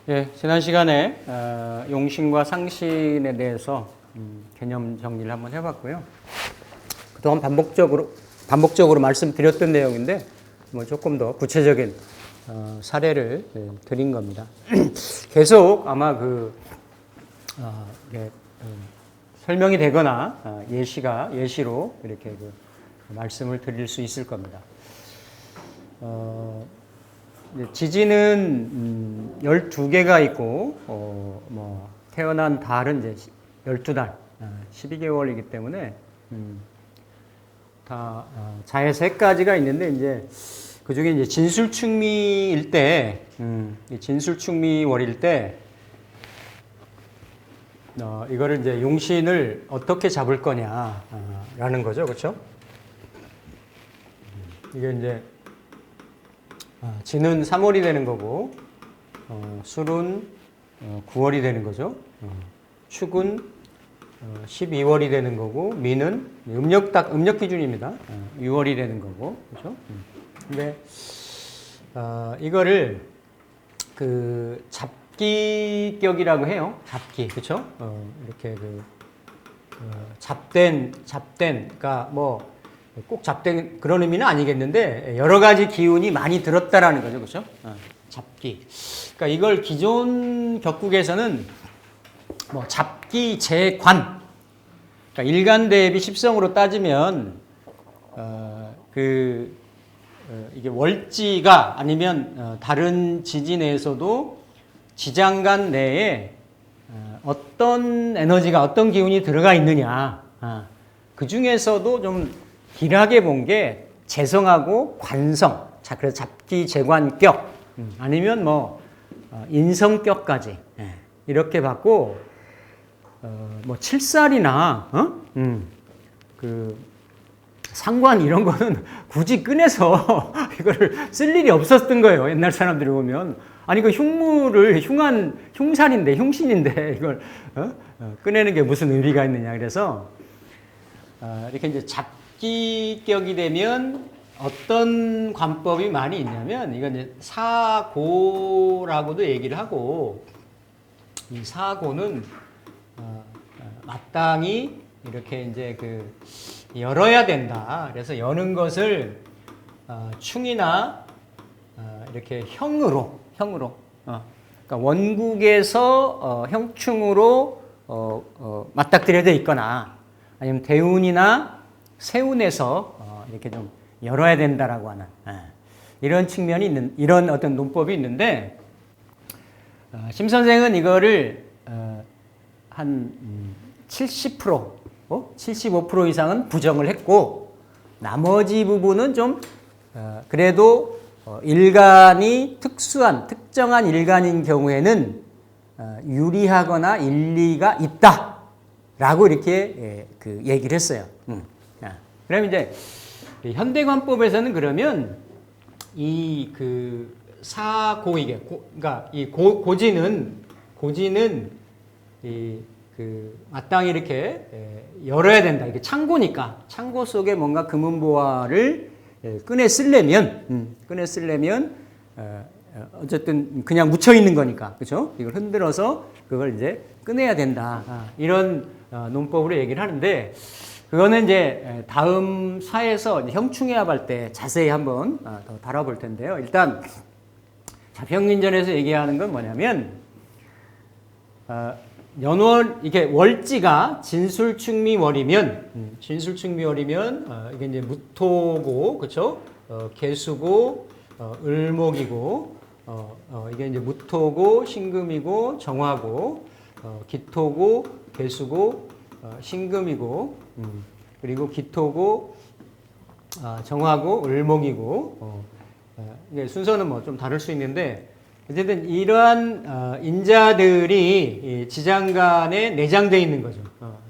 예, 지난 시간에 용신과 상신에 대해서 개념 정리를 한번 해봤고요. 그동안 반복적으로 말씀드렸던 내용인데 뭐 조금 더 구체적인 사례를 드린 겁니다. 계속 아마 설명이 되거나 예시로 이렇게 말씀을 드릴 수 있을 겁니다. 지진은 12개가 있고, 태어난 달은 이제 12달, 12개월이기 때문에, 다, 자해세까지가 있는데, 이제, 그 중에 이제 진술충미일 때, 진술충미월일 때, 이거를 이제 용신을 어떻게 잡을 거냐, 라는 거죠. 그렇죠? 이게 이제, 진은 3월이 되는 거고, 술은 9월이 되는 거죠. 축은 12월이 되는 거고, 미는 음력 기준입니다. 6월이 되는 거고, 그렇죠? 근데 이거를 잡기격이라고 해요. 잡기, 그렇죠? 이렇게 잡된, 그러니까 꼭 잡된 그런 의미는 아니겠는데 여러 가지 기운이 많이 들었다라는 거죠, 그렇죠? 잡기. 그러니까 이걸 기존 격국에서는 잡기 재관. 그러니까 일간 대비 십성으로 따지면 이게 월지가 아니면 다른 지진에서도 지장간 내에 어떤 에너지가 어떤 기운이 들어가 있느냐. 그 중에서도 좀 길하게 본 게 재성하고 관성, 그래서 잡기 재관격, 아니면 인성격까지 이렇게 봤고, 칠살이나 상관 이런 거는 굳이 꺼내서 이거를 쓸 일이 없었던 거예요. 옛날 사람들이 보면 아니 흉물을 흉산인데 흉신인데 이걸 꺼내는 게 무슨 의미가 있느냐. 그래서 이렇게 이제 잡기격이 되면 어떤 관법이 많이 있냐면 이건 이제 사고라고도 얘기를 하고, 이 사고는 마땅히 이렇게 이제 열어야 된다. 그래서 여는 것을 충이나 이렇게 형으로 그러니까 원국에서 형충으로 맞닥뜨려 져 있거나 아니면 대운이나 세운에서 이렇게 좀 열어야 된다라고 하는 이런 측면이 있는, 이런 어떤 논법이 있는데, 심 선생은 이거를 한 70%, 75% 이상은 부정을 했고, 나머지 부분은 좀 그래도 일간이 특정한 일간인 경우에는 유리하거나 일리가 있다라고 이렇게 얘기를 했어요. 그럼 이제 현대관법에서는 그러면 이 사고이게 그러니까 이 고지는 마땅히 이렇게 열어야 된다. 이게 창고니까 창고 속에 뭔가 금은보화를 꺼내 쓰려면 어쨌든 그냥 묻혀 있는 거니까, 그렇죠? 이걸 흔들어서 그걸 이제 꺼내야 된다. 이런 논법으로 얘기를 하는데, 그거는 이제 다음 사에서 형충해압 할 때 자세히 한번 더 다뤄볼 텐데요. 일단 자평민전에서 얘기하는 건 뭐냐면, 연월, 이게 월지가 진술충미월이면 이게 이제 무토고, 그렇죠? 개수고, 을목이고, 이게 이제 무토고, 신금이고, 정화고, 기토고, 개수고, 신금이고, 그리고 기토고, 정화고, 을목이고, 이게 순서는 좀 다를 수 있는데, 어쨌든 이러한 인자들이 지장간에 내장되어 있는 거죠.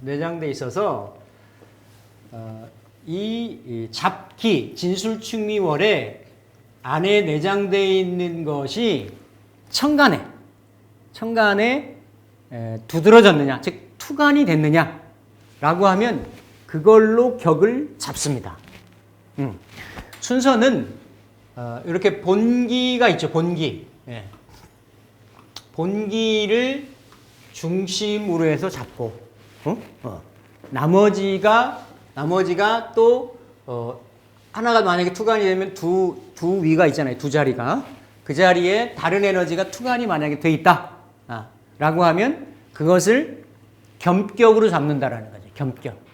내장되어 있어서 이 잡기, 진술충미월에 안에 내장되어 있는 것이 천간에 두드러졌느냐, 즉 투간이 됐느냐라고 하면 그걸로 격을 잡습니다. 순서는 이렇게 본기가 있죠. 본기. 예. 본기를 중심으로 해서 잡고 나머지가 또 하나가 만약에 투간이 되면 두 위가 있잖아요. 두 자리가. 그 자리에 다른 에너지가 투간이 만약에 돼 있다. 라고 하면 그것을 겸격으로 잡는다라는 거죠. 겸격.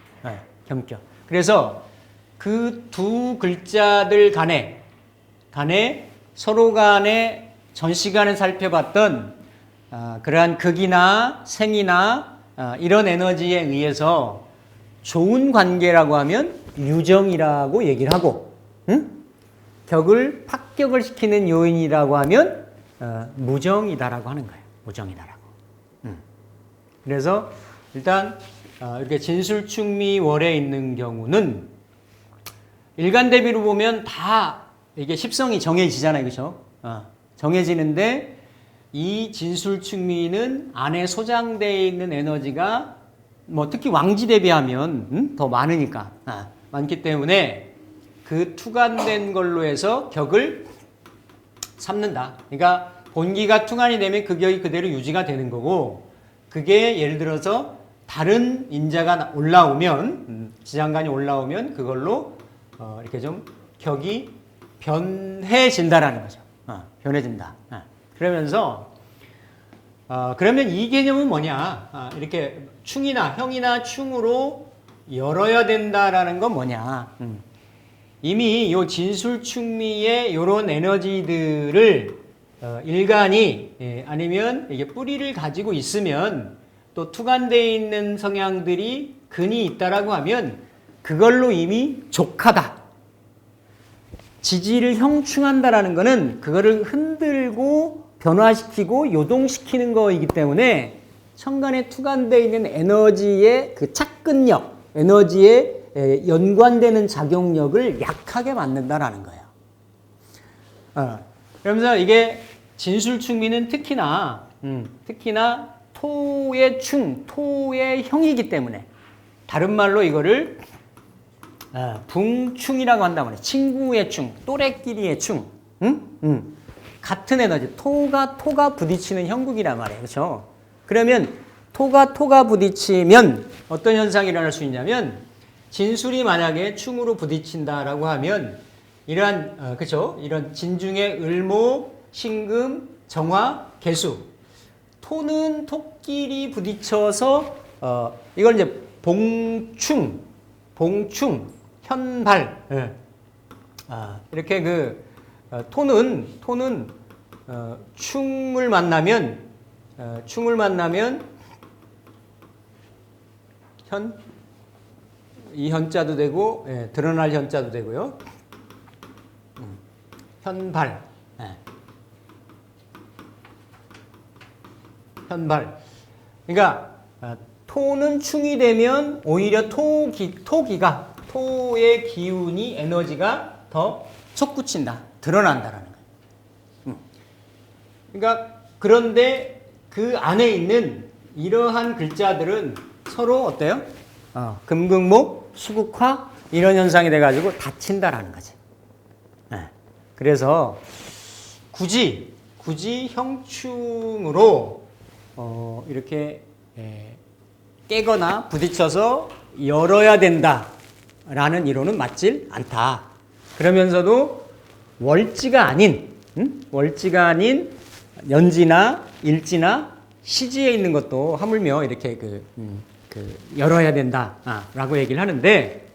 겸격. 그래서 그 두 글자들 간에 서로 간에 전 시간에 살펴봤던 그러한 극이나 생이나 이런 에너지에 의해서 좋은 관계라고 하면 유정이라고 얘기를 하고, 격을 합격을 시키는 요인이라고 하면 무정이다라고 하는 거예요. 무정이다라고. 그래서 일단 이렇게 진술충미월에 있는 경우는 일간 대비로 보면 다 이게 십성이 정해지잖아요. 그렇죠? 정해지는데 이 진술충미는 안에 소장되어 있는 에너지가 뭐 특히 왕지 대비하면 더 많으니까 많기 때문에 그 투간된 걸로 해서 격을 삼는다. 그러니까 본기가 투간이 되면 그 격이 그대로 유지가 되는 거고, 그게 예를 들어서 다른 인자가 올라오면 지장간이 올라오면 그걸로 이렇게 좀 격이 변해진다라는 거죠. 변해진다. 그러면서 그러면 이 개념은 뭐냐? 이렇게 충이나 형이나 충으로 열어야 된다라는 건 뭐냐? 이미 요 진술충미의 이런 에너지들을 일간이 아니면 이게 뿌리를 가지고 있으면 또 투간되어 있는 성향들이 근이 있다라고 하면 그걸로 이미 족하다. 지지를 형충한다라는 거는 그거를 흔들고 변화시키고 요동시키는 거이기 때문에 천간에 투간되어 있는 에너지의 그 착근력, 에너지에 연관되는 작용력을 약하게 만든다라는 거예요. 그러면서 이게 진술충미는 특히나 토의 충, 토의 형이기 때문에 다른 말로 이거를 붕충이라고 한다고 하네. 친구의 충, 또래끼리의 충. 같은 에너지, 토가 부딪히는 형국이란 말이에요. 그렇죠? 그러면 토가 부딪히면 어떤 현상이 일어날 수 있냐면 진술이 만약에 충으로 부딪힌다라고 하면 이러한 그렇죠? 이런 진중의 을목, 신금, 정화, 개수. 토는 토끼리 부딪혀서 이걸 이제 봉충, 현발. 예. 이렇게 토는 충을 만나면 이 현자도 되고, 예, 드러날 현자도 되고요. 현발. 예. 현발. 그러니까 토는 충이 되면 오히려 토의 기운이 에너지가 더 솟구친다. 드러난다라는 거예요. 그러니까 그런데 그 안에 있는 이러한 글자들은 서로 어때요? 금극목, 수극화 이런 현상이 돼가지고 다친다라는 거지. 그래서 굳이 형충으로 이렇게 깨거나 부딪혀서 열어야 된다라는 이론은 맞질 않다. 그러면서도 월지가 아닌 연지나 일지나 시지에 있는 것도 하물며 이렇게 열어야 된다라고 얘기를 하는데,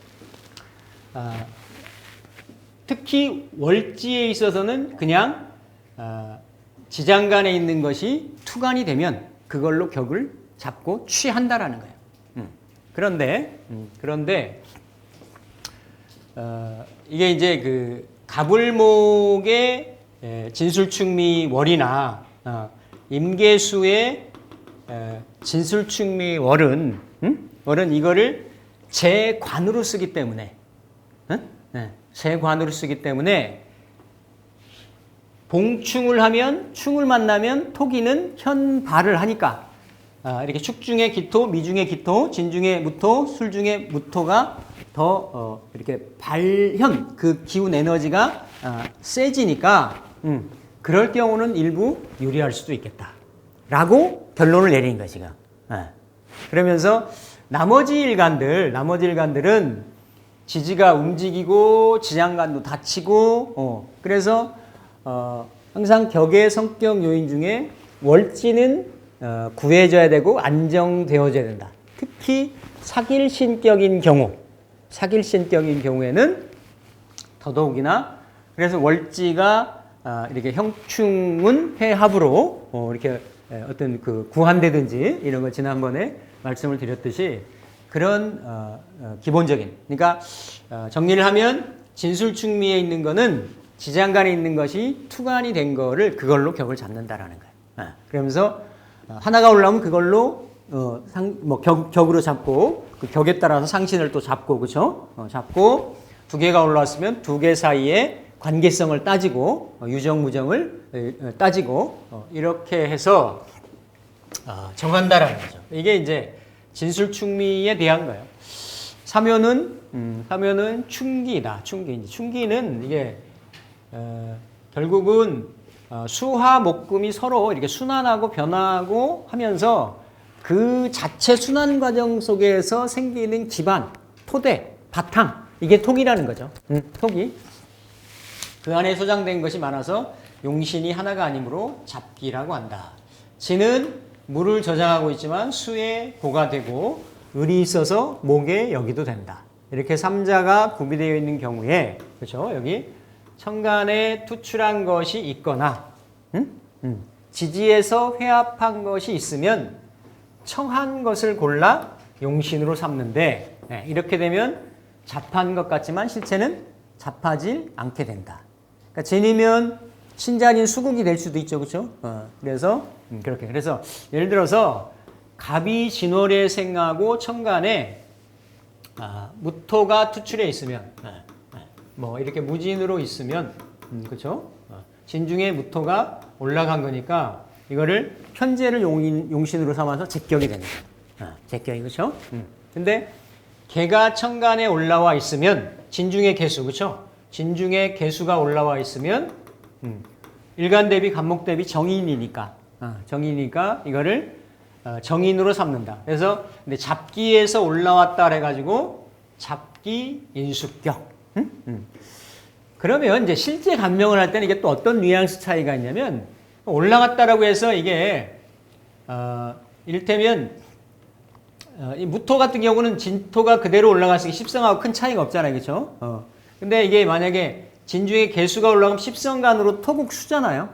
특히 월지에 있어서는 그냥 지장간에 있는 것이 투간이 되면 그걸로 격을 잡고 취한다라는 거예요. 그런데 이게 이제 가불목의 진술충미월이나 임계수의 진술충미월은 이거를 재관으로 쓰기 때문에 봉충을 하면 충을 만나면 토기는 현발을 하니까 이렇게 축 중에 기토, 미 중에 기토, 진 중에 무토, 술 중에 무토가 더 이렇게 발현 그 기운 에너지가 세지니까 그럴 경우는 일부 유리할 수도 있겠다라고 결론을 내린 거야 지금. 그러면서 나머지 일간들은 지지가 움직이고 지장간도 다치고 그래서 항상 격의 성격 요인 중에 월지는 구해져야 되고 안정되어져야 된다. 특히 사길신격인 경우에는 더더욱이나 그래서 월지가 이렇게 형충은 해합으로 이렇게 어떤 그 구한되든지 이런 거 지난번에 말씀을 드렸듯이 그런 기본적인 그러니까 정리를 하면 진술충미에 있는 거는 지장간에 있는 것이 투간이 된 거를 그걸로 격을 잡는다라는 거예요. 그러면서 하나가 올라오면 그걸로 격으로 잡고 그 격에 따라서 상신을 또 잡고 그렇죠? 잡고 두 개가 올라왔으면 두 개 사이에 관계성을 따지고 유정 무정을 따지고 이렇게 해서 정한다라는 거죠. 이게 이제 진술충미에 대한 거예요. 사묘는 충기다. 충기는 이게 결국은 수화 목금이 서로 이렇게 순환하고 변하고 하면서 그 자체 순환 과정 속에서 생기는 기반, 토대, 바탕 이게 톡이라는 거죠. 톡이 그 안에 소장된 것이 많아서 용신이 하나가 아니므로 잡기라고 한다. 진은 물을 저장하고 있지만 수에 고가 되고 을이 있어서 목에 여기도 된다. 이렇게 삼자가 구비되어 있는 경우에 그렇죠? 여기 천간에 투출한 것이 있거나 지지에서 회합한 것이 있으면 청한 것을 골라 용신으로 삼는데 이렇게 되면 잡한 것 같지만 실체는 잡하지 않게 된다. 그러니까 진이면 신자진 수국이 될 수도 있죠, 그렇죠? 그래서 그렇게 그래서 예를 들어서 갑이 진월에 생하고 천간에 무토가 투출해 있으면 뭐 이렇게 무진으로 있으면 그렇죠? 진중에 무토가 올라간 거니까 이거를 편제를 용신으로 삼아서 제격이 되는 거예요. 제격이 그렇죠? 근데 개가 천간에 올라와 있으면 진중의 개수 그렇죠? 진중의 개수가 올라와 있으면 일간 대비 간목 대비 정인이니까 이거를 정인으로 삼는다. 그래서 근데 잡기에서 올라왔다 해가지고 잡기 인수격. 그러면 이제 실제 감명을 할 때는 이게 또 어떤 뉘앙스 차이가 있냐면 올라갔다라고 해서 이게 이를테면 이 무토 같은 경우는 진토가 그대로 올라갔으니 십성하고 큰 차이가 없잖아요, 그렇죠? 근데 이게 만약에 진중의 개수가 올라가면 십성간으로 토국수잖아요,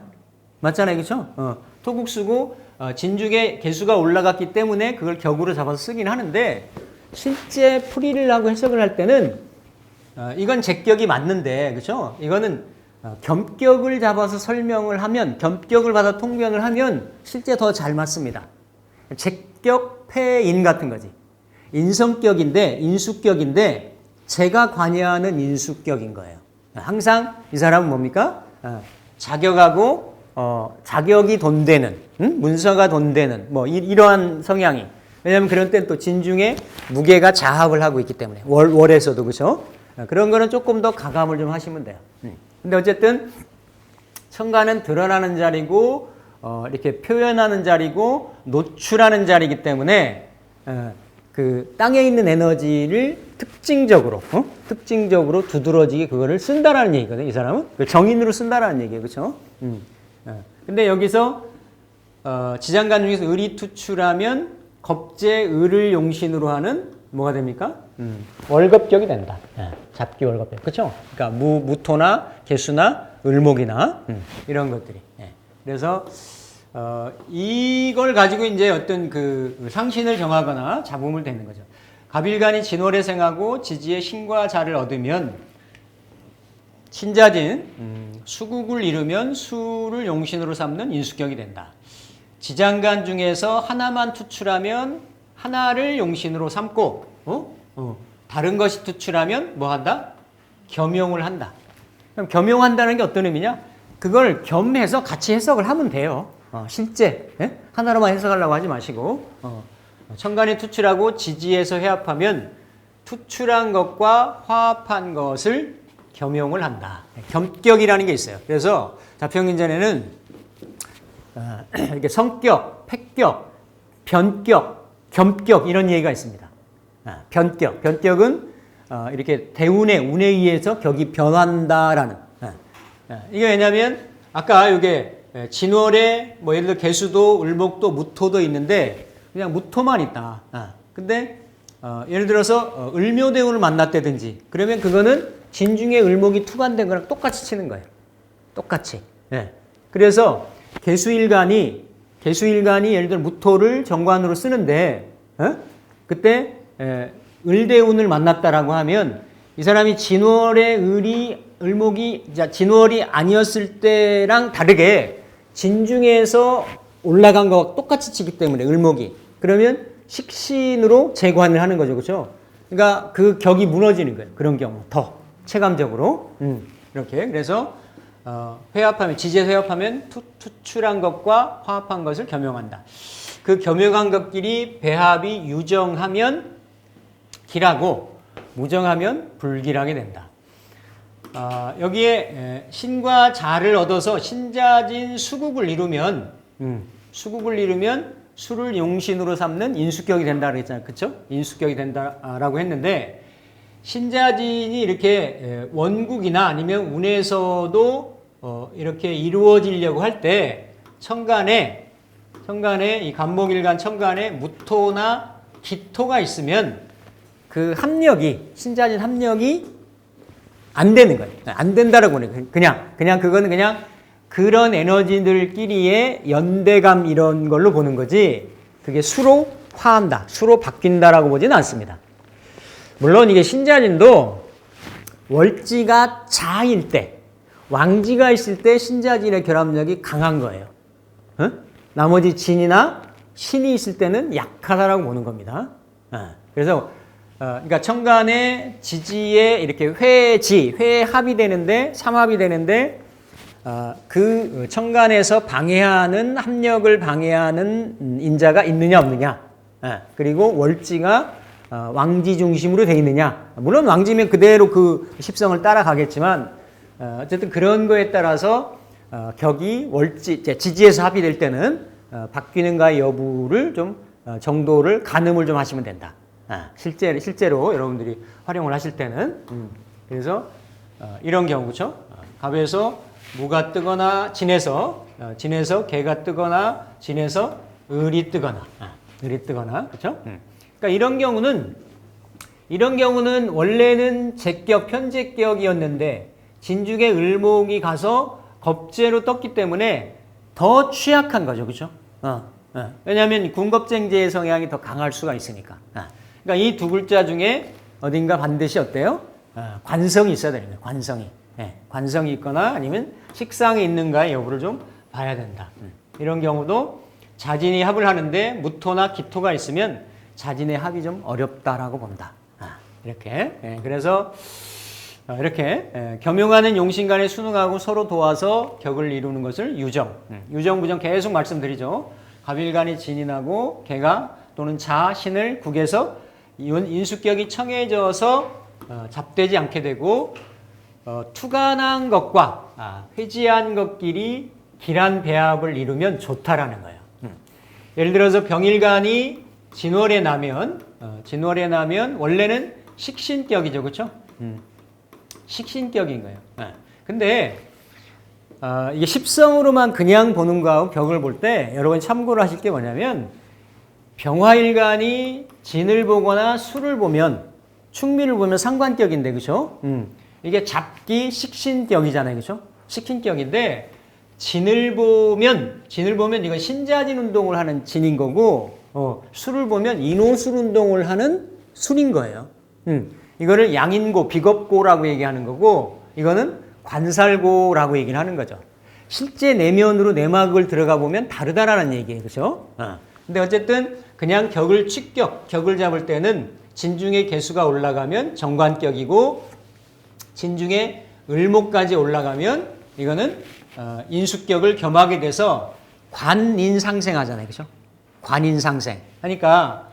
맞잖아요, 그렇죠? 토국수고 진중의 개수가 올라갔기 때문에 그걸 격으로 잡아서 쓰긴 하는데 실제 풀이를 하고 해석을 할 때는 이건 제격이 맞는데 그렇죠? 이거는 겸격을 잡아서 설명을 하면 겸격을 받아 통변을 하면 실제 더 잘 맞습니다. 제격 폐인 같은 거지. 인성격인데 인수격인데 제가 관여하는 인수격인 거예요. 항상 이 사람은 뭡니까? 자격하고 자격이 돈되는 문서가 돈되는 뭐 이러한 성향이 왜냐하면 그런 때는 또 진중에 무게가 자합을 하고 있기 때문에 월에서도 그렇죠? 그런 거는 조금 더 가감을 좀 하시면 돼요. 근데 어쨌든 천간은 드러나는 자리고 이렇게 표현하는 자리고 노출하는 자리이기 때문에 그 땅에 있는 에너지를 특징적으로 두드러지게 그거를 쓴다라는 얘기거든요. 이 사람은 정인으로 쓴다라는 얘기예요, 그렇죠? 근데 여기서 지장간 중에서 을이 투출하면 겁재 을을 용신으로 하는 뭐가 됩니까? 월급격이 된다. 잡기 월급격. 그렇죠? 그러니까 무토나 개수나 을목이나 이런 것들이. 그래서 이걸 가지고 이제 어떤 그 상신을 정하거나 잡음을 대는 거죠. 갑일간이 진월에 생하고 지지에 신과 자를 얻으면 신자진 수국을 이루면 수를 용신으로 삼는 인수격이 된다. 지장간 중에서 하나만 투출하면 하나를 용신으로 삼고 다른 것이 투출하면 뭐 한다? 겸용을 한다. 그럼 겸용한다는 게 어떤 의미냐? 그걸 겸해서 같이 해석을 하면 돼요. 실제 하나로만 해석하려고 하지 마시고 천간에 투출하고 지지에서 회합하면 투출한 것과 화합한 것을 겸용을 한다. 겸격이라는 게 있어요. 그래서 자평인전에는 이렇게 성격, 패격, 변격, 겸격 이런 얘기가 있습니다. 변격은 이렇게 대운에 운에 의해서 격이 변한다라는. 이게 왜냐하면 아까 이게 진월에 뭐 예를 들어 개수도, 을목도, 무토도 있는데 그냥 무토만 있다. 근데 예를 들어서 을묘대운을 만났다든지 그러면 그거는 진중에 을목이 투관된 거랑 똑같이 치는 거예요. 똑같이. 그래서 개수일간이 예를 들어 무토를 정관으로 쓰는데 그때 을대운을 만났다라고 하면 이 사람이 진월에 을목이 진월이 아니었을 때랑 다르게 진중에서 올라간 거와 똑같이 치기 때문에 을목이 그러면 식신으로 재관을 하는 거죠. 그렇죠? 그러니까 그 격이 무너지는 거예요. 그런 경우 더 체감적으로 이렇게 그래서 회합하면 지지에서 회합하면 투출한 것과 화합한 것을 겸용한다. 그 겸용한 것끼리 배합이 유정하면 기라고 무정하면 불기라게 된다. 여기에 신과 자를 얻어서 신자진 수국을 이루면 수를 용신으로 삼는 인수격이 된다 그랬잖아요. 그렇죠? 인수격이 된다라고 했는데 신자진이 이렇게 원국이나 아니면 운에서도 이렇게 이루어지려고 할 때 천간에 이 간목일간 천간에 무토나 기토가 있으면 그 합력이 신자진 합력이 안 되는 거예요. 안 된다라고 해요. 그냥 그거는 그냥 그런 에너지들끼리의 연대감 이런 걸로 보는 거지 그게 수로 화한다, 수로 바뀐다라고 보지는 않습니다. 물론 이게 신자진도 월지가 자일 때, 왕지가 있을 때 신자진의 결합력이 강한 거예요. 나머지 진이나 신이 있을 때는 약하다라고 보는 겁니다. 그래서 그러니까 천간에 지지에 이렇게 회합이 되는데 삼합이 되는데 그 천간에서 방해하는 합력을 방해하는 인자가 있느냐 없느냐 그리고 월지가 왕지 중심으로 돼 있느냐 물론 왕지면 그대로 그 십성을 따라가겠지만 어쨌든 그런 거에 따라서 격이 월지 지지에서 합이 될 때는 바뀌는가의 여부를 좀 정도를 가늠을 좀 하시면 된다. 실제로 여러분들이 활용을 하실 때는 그래서 이런 경우 그렇죠? 갑에서 무가 뜨거나 진에서 개가 뜨거나 진에서 을이 뜨거나 그렇죠? 그러니까 이런 경우는 원래는 제격 편제격이었는데 진중에 을목이 가서 겁재로 떴기 때문에 더 취약한 거죠, 그렇죠? 왜냐하면 군겁쟁제의 성향이 더 강할 수가 있으니까. 그러니까 이 두 글자 중에 어딘가 반드시 어때요? 관성이 있어야 되는 거예요. 관성이 있거나 아니면 식상이 있는가의 여부를 좀 봐야 된다. 이런 경우도 자진이 합을 하는데 무토나 기토가 있으면 자진의 합이 좀 어렵다라고 본다. 이렇게. 그래서 이렇게 겸용하는 용신간에 순응하고 서로 도와서 격을 이루는 것을 유정, 부정 계속 말씀드리죠. 갑일간이 진인하고 개가 또는 자, 신을 국에서 인수격이 청해져서 잡되지 않게 되고 투간한 것과 회지한 것끼리 길한 배합을 이루면 좋다라는 거예요. 예를 들어서 병일간이 진월에 나면 원래는 식신격이죠, 그렇죠? 식신격인 거예요. 근데 이게 십성으로만 그냥 보는 거하고 격을 볼 때 여러분 참고를 하실 게 뭐냐면 병화일간이 진을 보거나 수를 보면 충미를 보면 상관격인데 그렇죠? 이게 잡기 식신격이잖아요, 그렇죠? 식신격인데 진을 보면 이건 신자진 운동을 하는 진인 거고 수를 보면 인호술 운동을 하는 술인 거예요. 이거를 양인고, 비겁고라고 얘기하는 거고 이거는 관살고라고 얘기를 하는 거죠. 실제 내면으로 내막을 들어가 보면 다르다라는 얘기예요. 그렇죠? 근데 어쨌든 그냥 격을 잡을 때는 진중의 개수가 올라가면 정관격이고 진중의 을목까지 올라가면 이거는 인수격을 겸하게 돼서 관인상생하잖아요. 그죠? 관인상생. 그러니까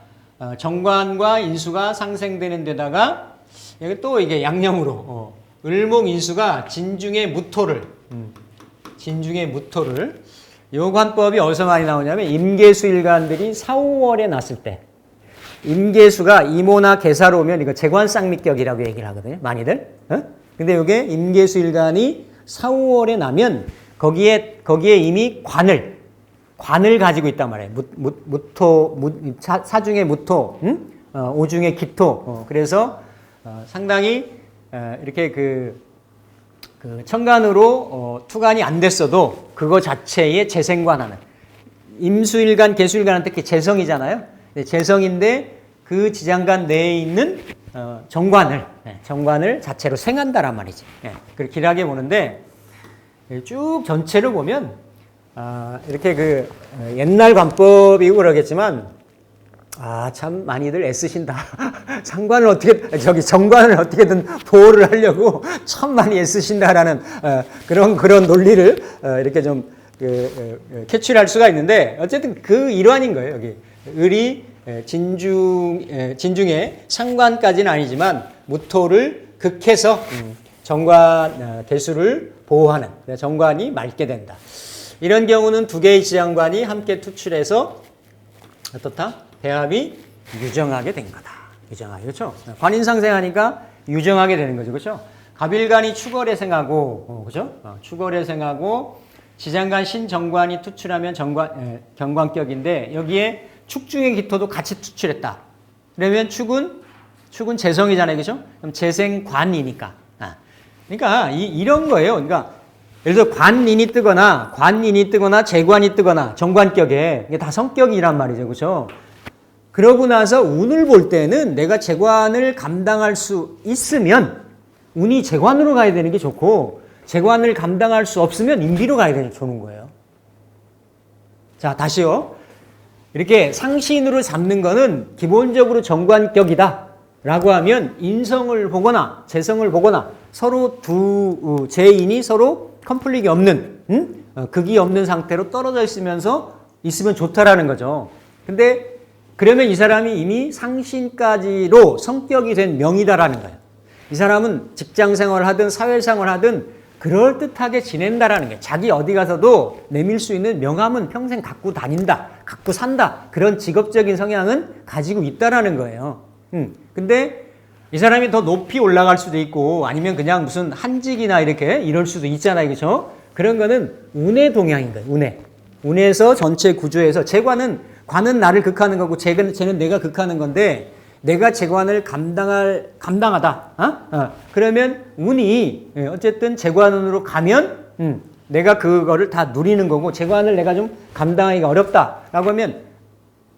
정관과 인수가 상생되는 데다가 여기 또 이게 양념으로 을목인수가 진중의 무토를 요 관법이 어디서 많이 나오냐면 임계수일간들이 4, 5월에 났을 때 임계수가 이모나 계사로 오면 이거 재관쌍미격이라고 얘기를 하거든요. 많이들. 근데 이게 임계수일간이 4, 5월에 나면 거기에 이미 관을 가지고 있단 말이에요. 사중의 무토, 오중의 기토. 그래서 상당히 이렇게 그 천간으로 투간이 안 됐어도 그거 자체에 재생관하는 임수일간, 계수일간은 특히 재성이잖아요. 재성인데 그 지장간 내에 있는 정관을 자체로 생한다란 말이지. 그렇게 길하게 보는데 쭉 전체를 보면 이렇게 그 옛날 관법이고 그러겠지만 참 많이들 애쓰신다. 정관을 어떻게든 보호를 하려고 참 많이 애쓰신다라는 그런 논리를 이렇게 좀 캐치를 할 수가 있는데 어쨌든 그 일환인 거예요. 여기 을이 진중의 상관까지는 아니지만 무토를 극해서 정관 개수를 보호하는 정관이 맑게 된다. 이런 경우는 두 개의 지장관이 함께 투출해서 어떻다? 대합이 유정하게 된 거다. 유정하게. 그렇죠? 관인상생하니까 유정하게 되는 거죠. 그렇죠? 갑일간이 축월에 생하고, 그죠? 축월에 생하고, 지장간 신정관이 투출하면 경관격인데, 여기에 축중의 기토도 같이 투출했다. 그러면 축은 재성이잖아요. 그죠? 그럼 재생관이니까. 그러니까, 이런 거예요. 그러니까, 예를 들어 관인이 뜨거나, 재관이 뜨거나, 정관격에, 이게 다 성격이란 말이죠. 그죠? 그러고 나서 운을 볼 때는 내가 재관을 감당할 수 있으면 운이 재관으로 가야 되는 게 좋고 재관을 감당할 수 없으면 임기로 가야 되는 게 좋은 거예요. 자, 다시요. 이렇게 상신으로 잡는 거는 기본적으로 정관격이다 라고 하면 인성을 보거나 재성을 보거나 서로 두 재인이 서로 컨플릭이 없는 극이 없는 상태로 떨어져 있으면 좋다라는 거죠. 근데 그러면 이 사람이 이미 상신까지로 성격이 된 명이다라는 거예요. 이 사람은 직장생활을 하든 사회생활을 하든 그럴듯하게 지낸다라는 거예요. 자기 어디 가서도 내밀 수 있는 명함은 평생 갖고 다닌다, 갖고 산다. 그런 직업적인 성향은 가지고 있다라는 거예요. 근데 이 사람이 더 높이 올라갈 수도 있고 아니면 그냥 무슨 한직이나 이럴 수도 있잖아요. 그렇죠? 그런 거는 운의 동향인 거예요. 운에서 전체 구조에서 관은 나를 극하는 거고 쟤는 내가 극하는 건데 내가 재관을 감당하다. 그러면 운이 어쨌든 재관운으로 가면 내가 그거를 다 누리는 거고 재관을 내가 좀 감당하기가 어렵다라고 하면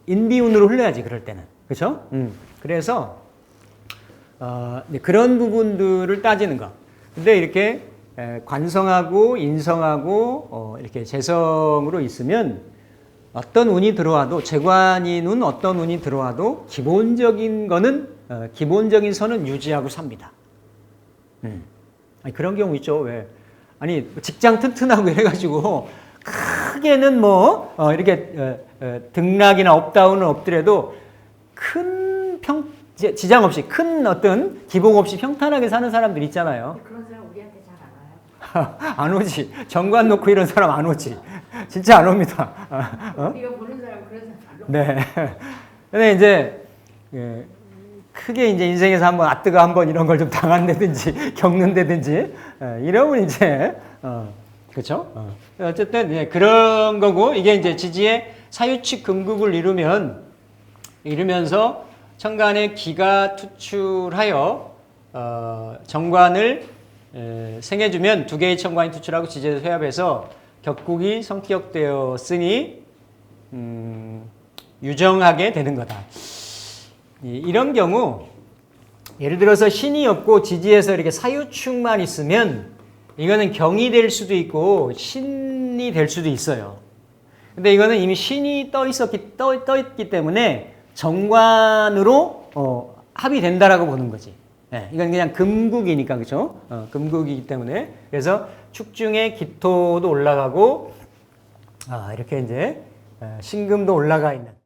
인비운으로 흘러야지 그럴 때는. 그렇죠? 그래서 그런 부분들을 따지는 거. 근데 이렇게 관성하고 인성하고 이렇게 재성으로 있으면 어떤 운이 들어와도 재관인 운 어떤 운이 들어와도 기본적인 선은 유지하고 삽니다. 아니, 그런 경우 있죠. 왜? 아니 직장 튼튼하고 이래가지고 크게는 이렇게 등락이나 업다운은 없더라도 큰 지장 없이 큰 어떤 기복 없이 평탄하게 사는 사람들 있잖아요. 그런 사람 우리한테 잘 안 와요. 안 오지. 정관 놓고 이런 사람 안 오지. 진짜 안 옵니다. 우리가 보는 사람 그런 사람 안 와. 네. 근데 이제 크게 이제 인생에서 한번 이런 걸 좀 당한다든지 겪는다든지 이러면 이제 그렇죠? 어쨌든 그런 거고 이게 이제 지지의 사유칙 금극을 이루면서 천간의 기가 투출하여 정관을 생해주면 두 개의 천관이 투출하고 지지에서 회합해서 격국이 성격되었으니 유정하게 되는 거다. 이런 경우 예를 들어서 신이 없고 지지에서 이렇게 사유축만 있으면 이거는 경이 될 수도 있고 신이 될 수도 있어요. 근데 이거는 이미 신이 떠 있기 때문에 정관으로 합이 된다라고 보는 거지. 이건 그냥 금국이니까, 그죠? 금국이기 때문에. 그래서 축중의 기토도 올라가고, 이렇게 이제 신금도 올라가 있는